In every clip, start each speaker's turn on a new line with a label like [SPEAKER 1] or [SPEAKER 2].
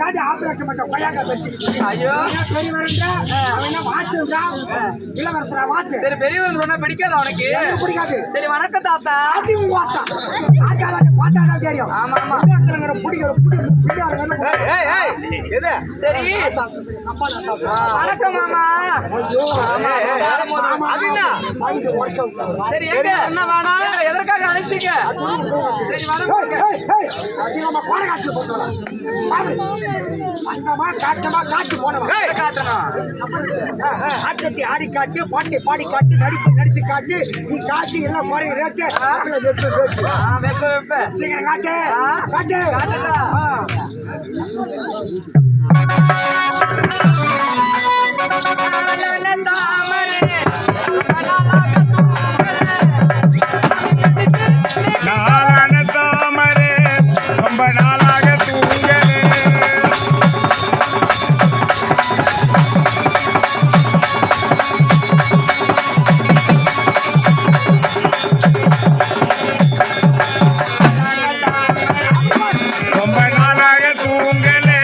[SPEAKER 1] தாண்டி ஆபரேஷன் பண்ண கொய்யாக்கா வச்சுக்கிட்டு
[SPEAKER 2] ஐயோ
[SPEAKER 1] பெரியவரா அவன் என்ன வாத்துன்றா இளவரசரா வாத்து.
[SPEAKER 2] சரி பெரியவன் சொன்னா பிடிக்காது அவனுக்கு
[SPEAKER 1] பிடிக்காது.
[SPEAKER 2] சரி வணக்கம் தாத்தா.
[SPEAKER 1] அது உங்க வாத்தா ஆச்சாரா பார்த்தாடா தெரியும்.
[SPEAKER 2] ஆமா ஆமா
[SPEAKER 1] இளவரசரங்கற புடிக்கிற பிடியார வந்து
[SPEAKER 2] எது சரி வணக்கம் மாமா.
[SPEAKER 1] ஐயோ
[SPEAKER 2] மாமா அதுனா
[SPEAKER 1] மைண்ட் வொர்க் அவுட்.
[SPEAKER 2] சரி எங்க என்ன வேணா எதற்காக அழைச்சீங்க? சரி வணக்கம்.
[SPEAKER 1] அது நம்ம பாடகாட்சி போறோம். அந்தமா காட்டமா காட்டு போறோம்.
[SPEAKER 2] காட்டணும்.
[SPEAKER 1] ஆட்டத்தை ஆடி காட்டு, பாட்டை பாடி காட்டு, நடிச்சு காட்டு. நீ காட்டு எல்லாம் பாடி ரேட்டு.
[SPEAKER 2] வெப்ப
[SPEAKER 1] சீக்கிரம் காட்டு. காட்டு.
[SPEAKER 2] காட்டுடா.
[SPEAKER 3] நாளான தாமரை ரொம்ப நாளாக தூங்கலே. ரொம்ப நாளாக தூங்கலே.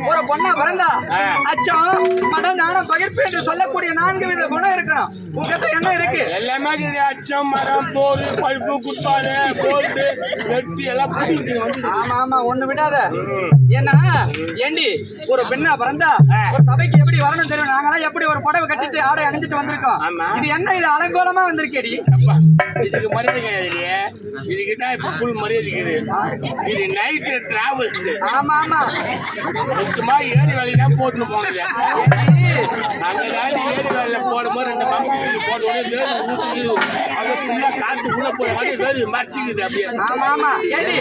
[SPEAKER 2] ஒரு பொண்ணா பிறந்தா அச்சம் மடம் நாணம் பகிர்ப்பு என்று சொல்லக்கூடிய 4 வித குணம் இருக்கணும். உங்ககிட்ட என்ன இருக்கு?
[SPEAKER 3] எல்லாமே அச்சம் மரம் போர் பழுப்பு குப்பாடு போல்டு வெட்டி எல்லாம்
[SPEAKER 2] ஆமா ஆமா ஒண்ணு விடாத. ஏன்னா ஏண்டி ஒரு பெண்ணா பிறந்தா ஒரு சபைக்கு எப்படி வரணும் தெரியும். நாங்களாம் எப்படி ஒரு புடவை கட்டிட்டு ஆடை அணிஞ்சிட்டு வந்திருக்கோம். இது என்ன இது அலங்கோலமா வந்திருக்கேடி.
[SPEAKER 3] இதுக்கு மரியாதை இதுக்குதான் இப்ப ஃபுல் மரியாதை. இது நைட் டிராவல்ஸ்.
[SPEAKER 2] ஆமா ஆமா
[SPEAKER 3] மொத்தமா ஏரி வேலையெல்லாம் போட்டுன்னு போங்க. அந்த காலி ஏரி வேலையில போடும்போது 2 மாசம் போட்டு ஊற்றி காத்து உள்ள போய் வேறு மறைச்சிக்குது அப்படியே.
[SPEAKER 2] ஆமா ஆமா ஏடி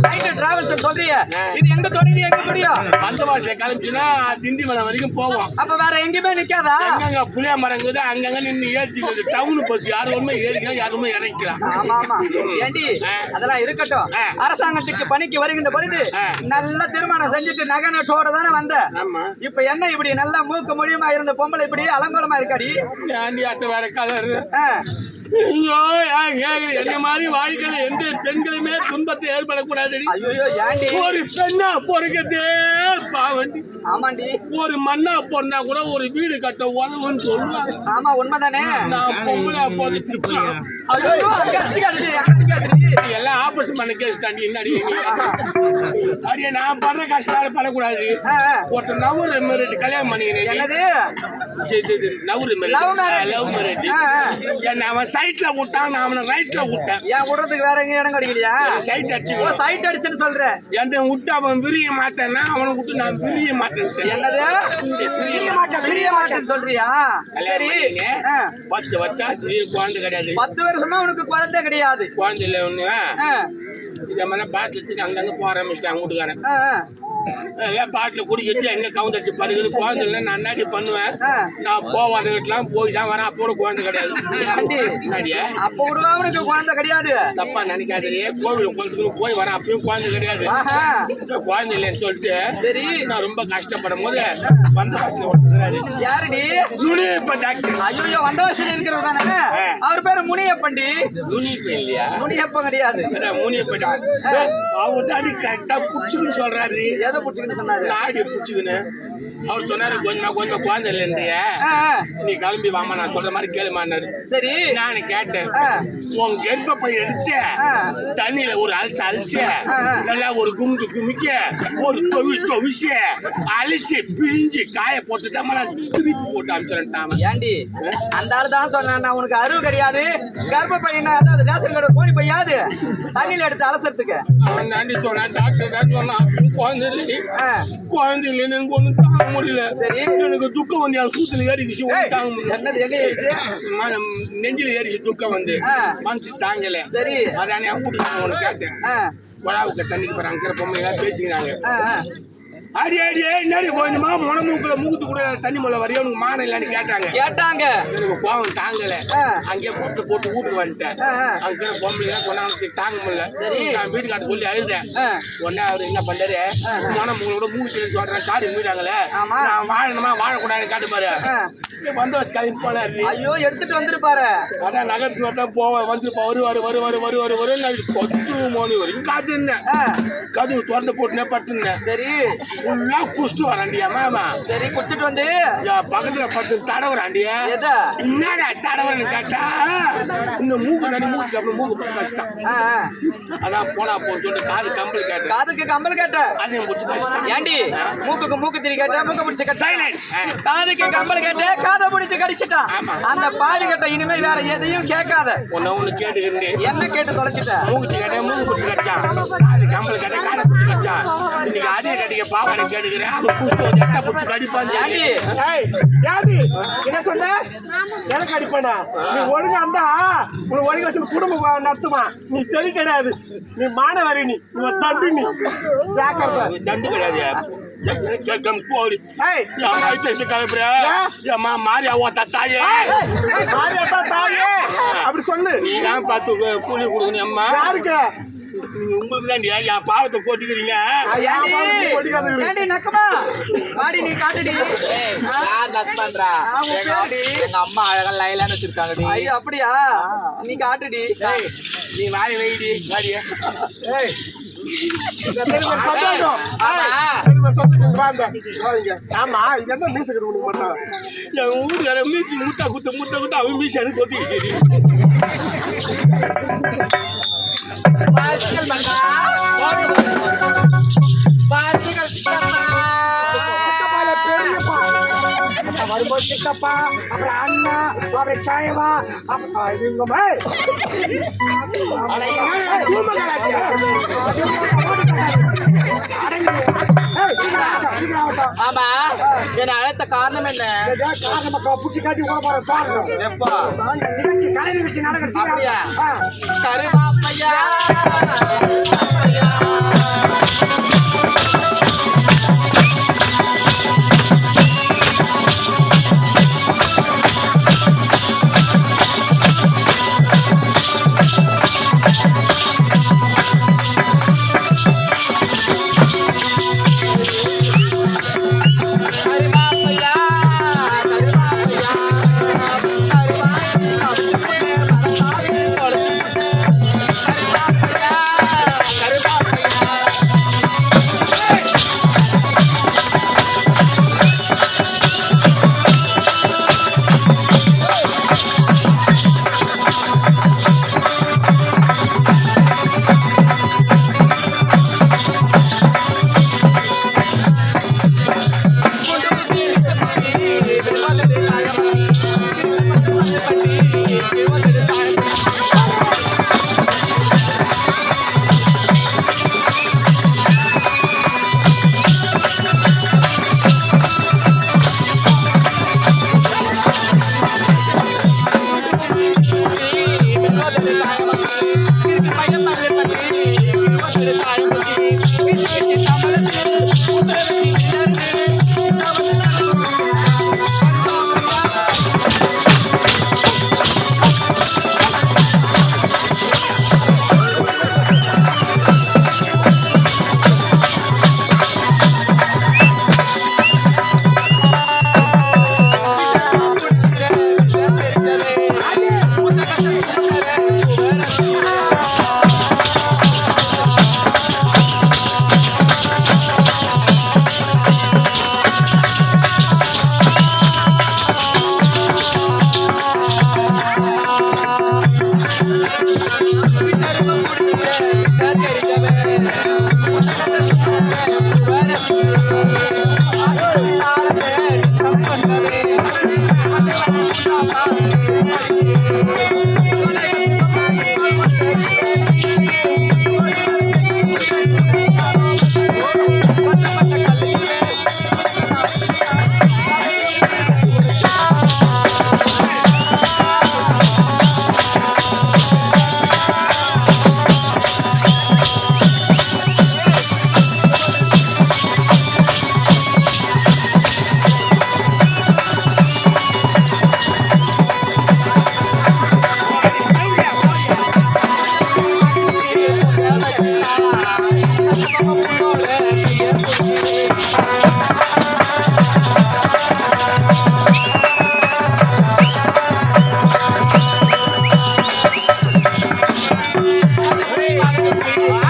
[SPEAKER 2] நைட் டிராவல்ஸ் சொல்றீங்க. இது எங்க தொடங்கி எங்க முடியும்?
[SPEAKER 3] பந்தவாசியை கிளம்பிச்சுன்னா திண்டிவனம் வரைக்கும் போவோம்.
[SPEAKER 2] அப்ப வேற எங்கேயுமே நிக்காதா?
[SPEAKER 3] எங்கங்க புளிய மரங்குது அங்கங்க நின்று ஏற்றிக்கிறது. டவுனு பஸ் யாருமே ஏறிக்கலாம் யாருமே இறங்கிக்கலாம்.
[SPEAKER 2] ஆமா ஆமா ஏண்டி அதெல்லாம் இருக்கட்டும். அரசாங்கத்துக்கு பணிக்கு வருகின்ற பொழுது நல்ல திருமணம் செஞ்சுட்டு நகை நட்டோட தானே வந்த. இப்ப என்ன இப்படி நல்லா மூக்கு மொழியுமா அலங்கோலமா இருந்த பொம்பளை இப்படி அலங்கோலமா இருக்காடி.
[SPEAKER 3] ஏன்டி அத்தை வேற கலரு?
[SPEAKER 2] ஆ.
[SPEAKER 3] ஐயோ என்ன மாதிரி வாழ்க்கையில எந்த பெண்களுமே துன்பத்தை ஏற்படக்கூடாது.
[SPEAKER 2] ஐயோ ஏண்டி?
[SPEAKER 3] ஒரு பெண்ணா பொறுக்கிறதே பாவண்டி.
[SPEAKER 2] ஆமாண்டி.
[SPEAKER 3] ஒரு மண்ணா பொண்ணா கூட ஒரு வீடு கட்ட உதவுன்னு சொல்லுவாங்க.
[SPEAKER 2] ஆமா உண்மைதானே.
[SPEAKER 3] நான் பொம்பளை போதிச்சிருப்பேன். எல்லாம் ஆபரேஷன் பண்ண கேஸ் தாண்டி என்ன நான் படுற கஷ்டம் படக்கூடாது. ஒருத்தர் நவரு மேரேஜ் கல்யாணம் பண்ணிக்கிறேன். நவரு லவ் மேரேஜ். என்ன அவன் சைட்ல விட்டான், நான் அவனை ரைட்ல விட்டேன்.
[SPEAKER 2] ஏன் விடுறதுக்கு வேற எங்க இடம் கிடைக்கலையா?
[SPEAKER 3] சைட் அடிச்சு
[SPEAKER 2] சைட் அடிச்சுன்னு சொல்றேன்.
[SPEAKER 3] என்ன விட்டு அவன் விரிய மாட்டேன்னா அவனை விட்டு நான் விரிய மாட்டேன்.
[SPEAKER 2] என்னது விரிய மாட்டேன்னு சொல்றியா? சரி
[SPEAKER 3] 10 வருஷம் ஆச்சு, குழந்தை கிடையாது.
[SPEAKER 2] 10 வருஷமா உனக்கு குழந்தை கிடையாது.
[SPEAKER 3] குழந்தை இல்லை ஒண்ணு. இதை மாதிரி பாட்டில் அங்கங்க போக ஆரம்பிச்சிட்டாங்க வீட்டுக்காரன். பாட்டில் குடிக்கிட்டு எங்க கவுந்தடிச்சு படுக்குது. குழந்தை இல்லை நான் என்னாடி பண்ணுவேன். நான் போவாதுலாம் போய் தான் வரேன். அப்போ குழந்தை கிடையாது.
[SPEAKER 2] அப்ப கூட அவனுக்கு குழந்தை கிடையாது.
[SPEAKER 3] தப்பா நினைக்காதே. கோவில் குளத்துக்கு போய் வரேன். அப்பயும் குழந்தை கிடையாது. குழந்தை இல்லைன்னு சொல்லிட்டு சரி நான் ரொம்ப கஷ்டப்படும் போது வந்தவாசல்
[SPEAKER 2] யாருடி?
[SPEAKER 3] முனியப்ப டாக்டர்.
[SPEAKER 2] ஐயோ வந்தவாசல் இருக்கிறது தானே. அவர் பேரு முனியப்பண்டி.
[SPEAKER 3] முனியப்ப இல்லையா?
[SPEAKER 2] முனியப்ப கிடையாது.
[SPEAKER 3] முனியப்ப அவர் தாடி கரெக்டா புடிச்சுன்னு சொல்றாரு.
[SPEAKER 2] எதை புடிச்சுன்னு சொன்னாரு?
[SPEAKER 3] நாடி புடிச்சுக்கின்னு அவர் சொன்னாரு கொஞ்சமா குழந்தை இல்லைன்றிய நீ கிளம்பி வாமா நான் சொல்ற மாதிரி கேளுமான்னாரு. சரி நானு கேட்டேன். உன் கர்ப்பப்பை எடுத்து தண்ணியில ஒரு அழிச்சு நல்லா ஒரு குமுக்கு குமிக்க ஒரு தொவிச்சு அழிச்சு பிழிஞ்சு காய போட்டுட்டாம நான் திருப்பி போட்டு அனுப்பிச்சுட்டாம.
[SPEAKER 2] ஏண்டி அந்த ஆள் தான் சொன்னான் உனக்கு அறிவு கிடையாது. கர்ப்பப்பையனா அதாவது ரேஷன் கடை கோழி பையாது தண்ணியில எடுத்து அலசறதுக்கு.
[SPEAKER 3] அவன் தாண்டி சொன்னான். டாக்டர் தான் சொன்னான் குழந்தை இல்லை குழந்தை இல்லைன்னு ஒண்ணு தாங்க முடியல. சரி எனக்கு துக்கம் வந்து என் சூத்துல ஏறிச்சு தாங்க முடியல. நெஞ்சில ஏறிச்சு துக்கம் வந்து மனசு தாங்கல. சரி அதானே ஒண்ணு கேட்டேன். குழாவுக்கு தண்ணிக்கு போறாங்க அங்கிற பொம்மை பேசிக்கிறாங்க. அடி அடியே என்னடி கொஞ்சமா முனமூக்குல மூக்குத்து கூட தண்ணி மொழ வரைய உனக்கு மானம் இல்லன்னு கேட்டாங்க. எனக்கு கோவம் தாங்கல. அங்கேயே கூட்டு போட்டு வீட்டுக்கு வந்துட்டேன். அங்க பொம்பளை கொண்டாந்து தாங்க முடியல. சரி நான் வீட்டுக்காட்ட சொல்லி அழுதேன். உடனே அவரு என்ன பண்றாரு? முனமூக்கோட மூக்கு சொல்றேன் காடு மீறாங்கல்ல நான் வாழணுமா வாழக்கூடாதுன்னு காட்டுப்பாரு. வந்தவாசி கிளம்பி போனாரு. ஐயோ எடுத்துட்டு வந்துருப்பாரு. அதான் நகரத்துக்கு வந்தா போவேன் வந்து வருவாரு 10 மணி வரைக்கும் காத்து இருந்தேன். கதவு திறந்து போட்டுனே படுத்துருந்தேன். சரி ஃபுல்லா குடிச்சிட்டு வராண்டியா மாமா. சரி குடிச்சிட்டு வந்து பக்கத்துல படுத்து தடவுறாண்டியா. என்னடா தடவுறன்னு கேட்டா இந்த மூக்கு தண்ணி மூக்கு அப்புறம் மூக்கு கஷ்டம். அதான் போனா போன்னு சொல்லிட்டு காது கம்பல் கேட்டேன். காதுக்கு கம்பல் கேட்டேன். அதையும் பிடிச்சி கஷ்டம். ஏண்டி மூக்குக்கு மூக்கு திரி கேட்டேன் மூக்க பிடிச்சி கட்ட சைலன்ட். காதுக்கு கம்பல் கேட்டேன் காதை பிடிச்சி கடிச்சிட்டான். அந்த பாடு கேட்ட இனிமேல் வேற எதையும் கேட்காத. ஒன்னு கேட்டுக்கிறேன். என்ன கேட்டு தொலைச்சிட்ட? மூக்கு கேட்டேன் மூக்கு பிடிச்சி கடிச்சான். காது கம்பல் கேட்டேன் காதை பிடிச்சி கடிச்சான். இன்னைக்கு அதே கடிக்க பாவாடை கேட்டுக்கிறேன். பிடிச்சி கடிப்பான். என்ன சொன்ன? எனக்கு அடிப்பானா? நீ ஒழுங்கா இருந்தா உனக்கு ஒழுங்க வச்சு குடும்பம் நடத்துமா? நீ சரி கிடையாது. நீ மாணவரி. நீ தண்டு. நீ தண்டு கிடையாது. அப்படி சொல்லு. நீ தான் பார்த்து கூலி கொடுக்கணும் அம்மா. யாருக்கு? உங்களுக்கு தான் என் பாவத்தை போட்டுக்கிறீங்க.
[SPEAKER 2] எங்க அம்மா அழகா லைலான்னு வச்சிருக்காங்க. அப்படியா? நீ காட்டுடி.
[SPEAKER 3] நீ வாய் வைடி வாடிய. ஆமா இதென்ன மீச கட்டு மாட்டான். என் வீட்டுக்கார மீசி முட்டா குத்த அவன் மீசி எனக்கு கொத்திக்கிட்டு வரும்போது சித்தப்பா அப்புறம் அண்ணா அப்புறம் சாயவா
[SPEAKER 2] ஆமா என்ன அழைத்த காரணம் என்ன?
[SPEAKER 1] காரணம் புடிச்சு காட்டி கூட போற காரணம்
[SPEAKER 2] எப்பா
[SPEAKER 1] நிகழ்ச்சி கலை நிகழ்ச்சி நடக்குது.
[SPEAKER 2] கருவாப்பையா
[SPEAKER 3] Hey,